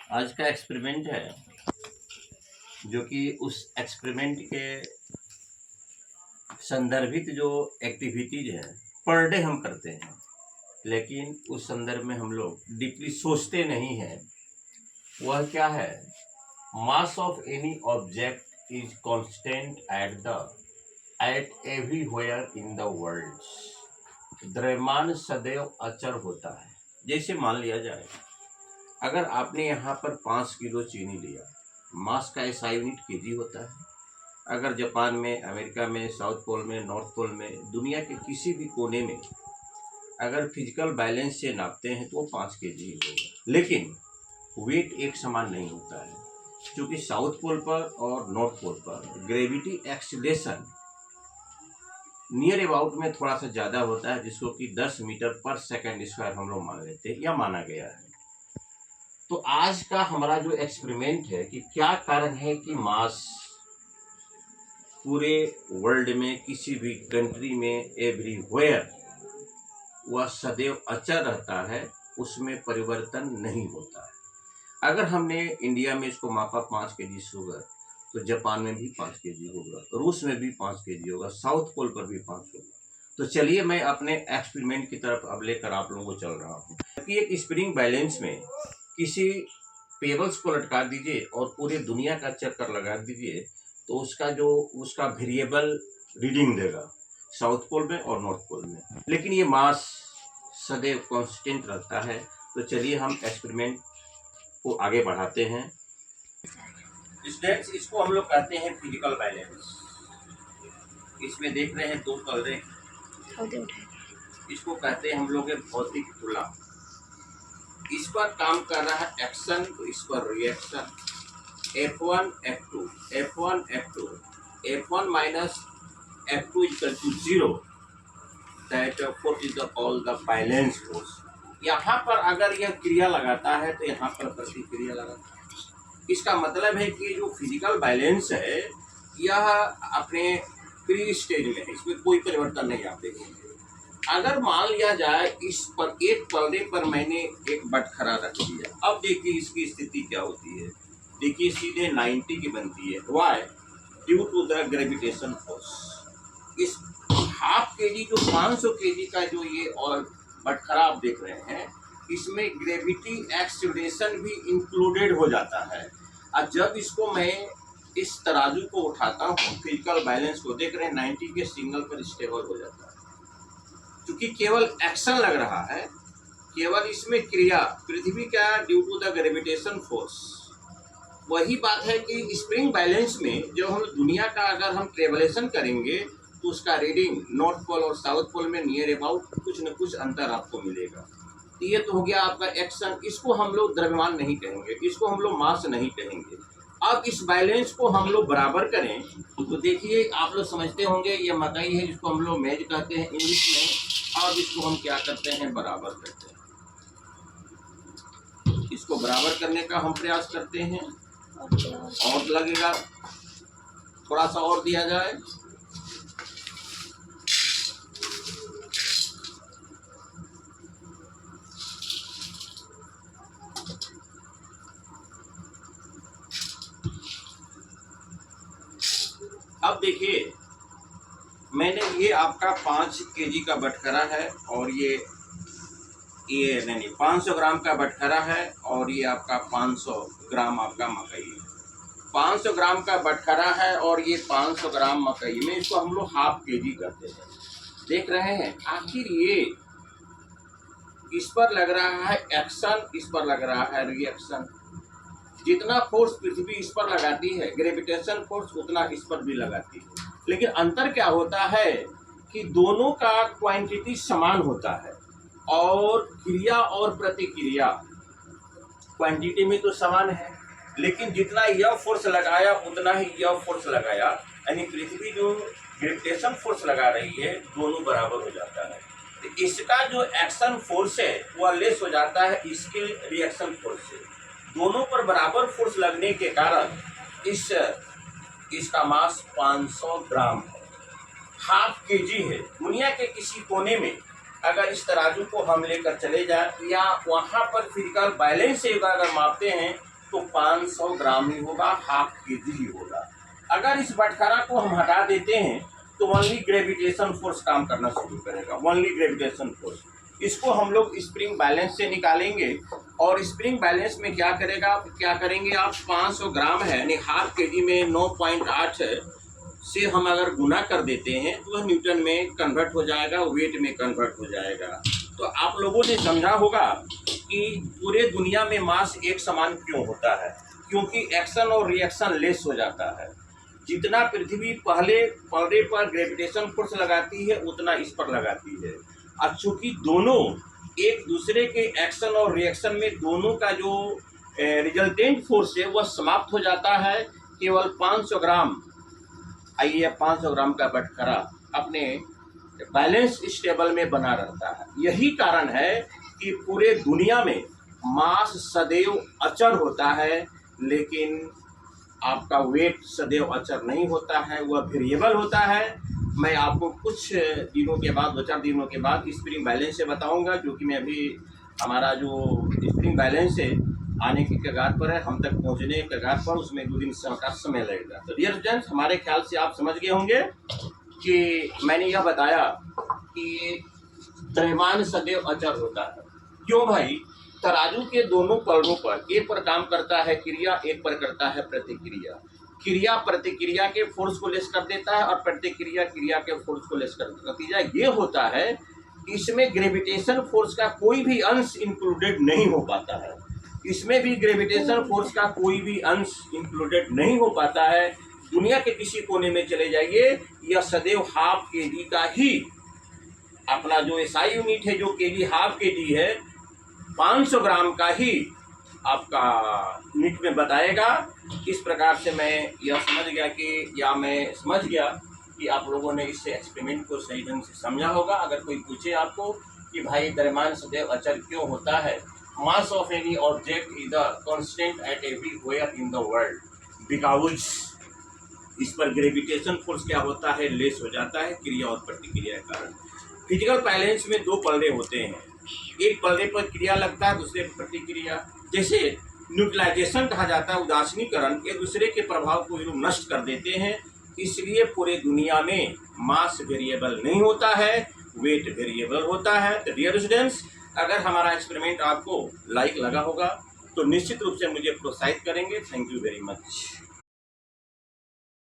आज का एक्सपेरिमेंट है जो कि उस एक्सपेरिमेंट के संदर्भित जो एक्टिविटीज है पर डे हम करते हैं, लेकिन उस संदर्भ में हम लोग डीपली सोचते नहीं हैं। वह क्या है? Mass of any object is constant eight everywhere in the world. द्रव्यमान सदैव अचर होता है। जैसे मान लिया जाए, अगर आपने यहाँ पर 5 किलो चीनी लिया, मास का ऐसा यूनिट केजी होता है। अगर जापान में, अमेरिका में, साउथ पोल में, नॉर्थ पोल में, दुनिया के किसी भी कोने में अगर फिजिकल बैलेंस से नापते हैं तो वो 5 केजी ही होगा, लेकिन वेट एक समान नहीं होता है, क्योंकि साउथ पोल पर और नॉर्थ पोल पर ग्रेविटी एक्सीलरेशन नियर अबाउट में थोड़ा सा ज़्यादा होता है, जिसको कि 10 मीटर पर सेकेंड स्क्वायर हम लोग मान लेते हैं या माना गया है। तो आज का हमारा जो एक्सपेरिमेंट है कि क्या कारण है कि मास पूरे वर्ल्ड में किसी भी कंट्री में एवरीवेयर वह सदैव अचर रहता है, उसमें परिवर्तन नहीं होता है। अगर हमने इंडिया में इसको मापा 5 केजी शुगर, तो जापान में भी 5 केजी होगा, रूस में भी 5 केजी होगा, साउथ पोल पर भी 5 होगा। तो चलिए मैं अपने एक्सपेरिमेंट की तरफ अब लेकर आप लोगों को चल रहा हूँ कि एक स्प्रिंग बैलेंस में किसी पेबल्स को लटका दीजिए और पूरे दुनिया का चक्कर लगा दीजिए, तो उसका वेरिएबल रीडिंग देगा साउथ पोल में और नॉर्थ पोल में, लेकिन ये मास सदैव कांस्टेंट रहता है। तो चलिए हम एक्सपेरिमेंट को आगे बढ़ाते हैं। स्टूडेंट्स, इसको हम लोग कहते हैं फिजिकल बैलेंस। इसमें देख रहे हैं 2 कलरे, इसको कहते हैं हम लोग भौतिक तुला। इस पर काम कर रहा है एक्शन, तो इस पर reaction. F1 F2 F1 F2 F1 minus F2 equal to 0, that force is called the balance force। यहाँ पर अगर यह क्रिया लगाता है तो यहाँ पर प्रतिक्रिया लगाता है। इसका मतलब है कि जो फिजिकल बैलेंस है यह अपने प्री स्टेज में है, इसमें कोई परिवर्तन नहीं आप देखेंगे। अगर मान लिया जाए इस पर एक पर्दे पर मैंने एक बटखरा रख दिया, अब देखिए इसकी स्थिति क्या होती है। देखिए सीधे 90 की बनती है। Why? Due to the gravitation force. इस हाफ केजी जो 500 केजी का जो ये और बटखरा आप देख रहे हैं, इसमें ग्रेविटी एक्सीलरेशन भी इंक्लूडेड हो जाता है। और जब इसको मैं इस तराजू को उठाता हूँ, फिजिकल बैलेंस को देख रहे हैं 90 के सिग्नल पर स्टेबल हो जाता है, क्योंकि केवल एक्शन लग रहा है, केवल इसमें क्रिया। पृथ्वी का due to the gravitation force. वही बात है कि स्प्रिंग बैलेंस में जो हम दुनिया का अगर हम ट्रेवलेशन करेंगे तो उसका रीडिंग नॉर्थ पोल और साउथ पोल में नियर अबाउट कुछ न कुछ अंतर आपको मिलेगा। तो ये तो हो गया आपका एक्शन। इसको हम लोग द्रव्यमान नहीं कहेंगे, इसको हम लोग मास नहीं कहेंगे। अब इस बैलेंस को हम लोग बराबर करें तो देखिए आप लोग समझते होंगे, ये मकई है जिसको हम लोग मेज कहते हैं इंग्लिश में, और इसको हम क्या करते हैं, बराबर करते हैं। इसको बराबर करने का हम प्रयास करते हैं। और लगेगा, थोड़ा सा और दिया जाए। अब देखिए, मैंने ये आपका 5 केजी का बटखरा है और ये नहीं 500 ग्राम का बटखरा है, और ये आपका 500 ग्राम आपका मकई है। 500 ग्राम का बटखरा है और ये 500 ग्राम मकई में, इसको हम लोग हाफ केजी कहते हैं। देख रहे हैं, आखिर ये इस पर लग रहा है एक्शन, इस पर लग रहा है रिएक्शन। जितना फोर्स पृथ्वी इस पर लगाती है ग्रेविटेशन फोर्स, उतना इस पर भी लगाती है, लेकिन अंतर क्या होता है कि दोनों का क्वांटिटी समान होता है, और क्रिया और प्रतिक्रिया क्वांटिटी में तो समान है, लेकिन जितना यह फोर्स लगाया उतना ही यह फोर्स लगाया, यानी पृथ्वी जो ग्रेविटेशन फोर्स लगा रही है दोनों बराबर हो जाता है। तो इसका जो एक्शन फोर्स है वह लेस हो जाता है इसके रिएक्शन फोर्स से। दोनों पर बराबर फोर्स लगने के कारण इसका मास 500 ग्राम है, हाफ केजी है। दुनिया के किसी कोने में अगर इस तराजू को हम लेकर चले जाए या वहाँ पर फिजिकल बैलेंस से अगर मापते हैं तो 500 ग्राम ही होगा, हाफ केजी ही होगा। अगर इस बटखरा को हम हटा देते हैं तो ओनली ग्रेविटेशन फोर्स काम करना शुरू करेगा, ओनली ग्रेविटेशन फोर्स। इसको हम लोग स्प्रिंग बैलेंस से निकालेंगे और स्प्रिंग बैलेंस में क्या करेंगे आप 500 ग्राम है यानी हाफ केजी में 9.8 से हम अगर गुना कर देते हैं तो वह न्यूटन में कन्वर्ट हो जाएगा, वेट में कन्वर्ट हो जाएगा। तो आप लोगों ने समझा होगा कि पूरे दुनिया में मास एक समान क्यों होता है, क्योंकि एक्शन और रिएक्शन लेस हो जाता है। जितना पृथ्वी पहले पर्दे पर ग्रेविटेशन फोर्स लगाती है उतना इस पर लगाती है। अब चूंकि दोनों एक दूसरे के एक्शन और रिएक्शन में दोनों का जो रिजल्टेंट फोर्स है वह समाप्त हो जाता है, केवल 500 ग्राम आइए 500 ग्राम का बटखरा अपने बैलेंस स्टेबल में बना रहता है। यही कारण है कि पूरे दुनिया में मास सदैव अचर होता है, लेकिन आपका वेट सदैव अचर नहीं होता है, वह वेरिएबल होता है। मैं आपको कुछ दिनों के बाद 2-4 दिनों के बाद स्प्रिंग बैलेंस से बताऊंगा, जो कि मैं अभी हमारा जो स्प्रिंग बैलेंस है आने की कगार पर है, हम तक पहुंचने की कगार पर, उसमें 2 दिन का समय लगेगा। तो डियर स्टूडेंट्स, हमारे ख्याल से आप समझ गए होंगे कि मैंने यह बताया कि द्रव्यमान सदैव अचर होता है। क्यों भाई? तराजू के दोनों पलड़ों पर, एक पर काम करता है क्रिया, एक पर करता है प्रतिक्रिया। क्रिया प्रतिक्रिया के फोर्स को लेस कर देता है और प्रतिक्रिया क्रिया के फोर्स को लेस कर देता है। नतीजा ये होता है कि इसमें ग्रेविटेशन फोर्स का कोई भी अंश इंक्लूडेड नहीं हो पाता है, इसमें भी ग्रेविटेशन फोर्स का कोई भी अंश इंक्लूडेड नहीं हो पाता है। दुनिया के किसी कोने में चले जाइए, यह सदैव हाफ केजी का ही अपना जो एसआई यूनिट है, जो केजी हाफ केजी है, 500 ग्राम का ही आपका यूनिट में बताएगा। इस प्रकार से मैं यह समझ गया कि आप लोगों ने इस एक्सपेरिमेंट को सही ढंग से समझा होगा। अगर कोई पूछे आपको कि भाई द्रव्यमान सदैव अचर क्यों होता है, mass of any object is the constant eight everywhere in the world, because इस पर ग्रेविटेशन फोर्स क्या होता है, लेस हो जाता है क्रिया और प्रतिक्रिया के कारण। फिजिकल बैलेंस में 2 पलड़े होते हैं, एक पलड़े पर क्रिया लगता है, दूसरे पर प्रतिक्रिया। जैसे न्यूट्रलाइजेशन कहा जाता है, उदासीनीकरण, एक दूसरे के प्रभाव को नष्ट कर देते हैं। इसलिए पूरे दुनिया में मास वेरिएबल नहीं होता है, वेट वेरिएबल होता है। तो डियर स्टूडेंट्स, अगर हमारा एक्सपेरिमेंट आपको लाइक लगा होगा तो निश्चित रूप से मुझे प्रोत्साहित करेंगे। Thank you very much.